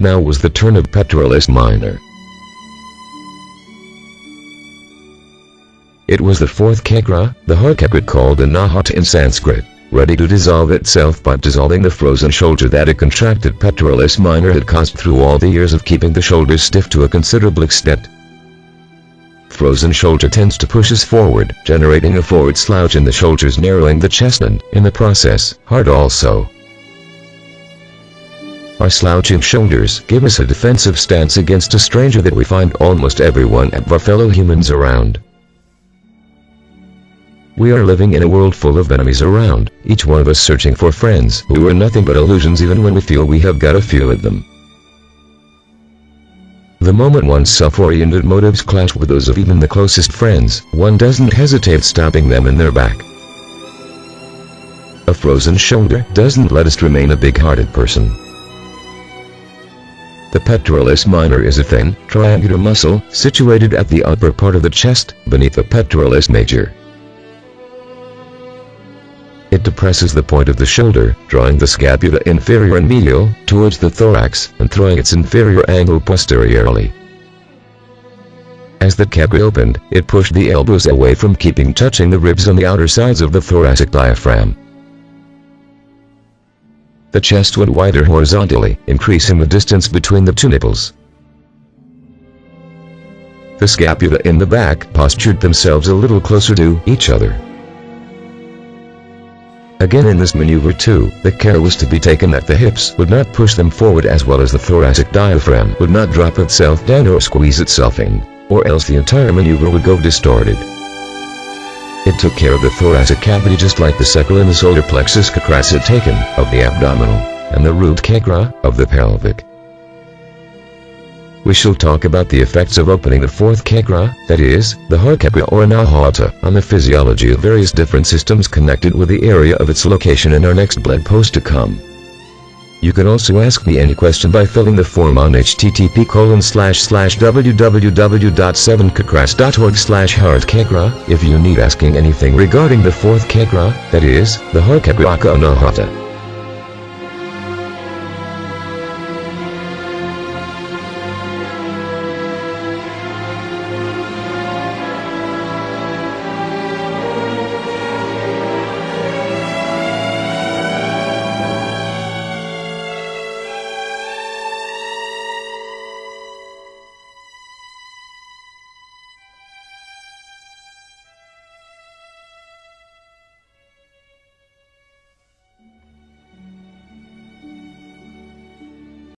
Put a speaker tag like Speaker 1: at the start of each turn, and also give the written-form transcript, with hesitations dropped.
Speaker 1: Now was the turn of pectoralis minor. It was the fourth chakra, the heart chakra called Anahata in Sanskrit, ready to dissolve itself by dissolving the frozen shoulder that a contracted pectoralis minor had caused through all the years of keeping the shoulders stiff to a considerable extent. Frozen shoulder tends to push us forward, generating a forward slouch in the shoulders, narrowing the chest, and, in the process, heart also. Our slouching shoulders give us a defensive stance against a stranger that we find almost everyone of our fellow humans around. We are living in a world full of enemies around, each one of us searching for friends who are nothing but illusions even when we feel we have got a few of them. The moment one's self-oriented motives clash with those of even the closest friends, one doesn't hesitate stabbing them in their back. A frozen shoulder doesn't let us remain a big-hearted person. The pectoralis minor is a thin, triangular muscle situated at the upper part of the chest, beneath the pectoralis major. It depresses the point of the shoulder, drawing the scapula inferior and medial towards the thorax, and throwing its inferior angle posteriorly. As the chakra opened, it pushed the elbows away from touching the ribs on the outer sides of the thoracic diaphragm. The chest went wider horizontally, increasing the distance between the two nipples. The scapula in the back postured themselves a little closer to each other. Again in this maneuver too, the care was to be taken that the hips would not push them forward, as well as the thoracic diaphragm would not drop itself down or squeeze itself in, or else the entire maneuver would go distorted. It took care of the thoracic cavity just like the sacral and the solar plexus chakras had taken of the abdominal, and the root chakra of the pelvic. We shall talk about the effects of opening the fourth chakra, that is, the heart chakra or Anahata, on the physiology of various different systems connected with the area of its location in our next blog post to come. You can also ask me any question by filling the form on http://www.7chakras.org/heart chakra if you need asking anything regarding the fourth chakra, that is, the heart chakra Anahata.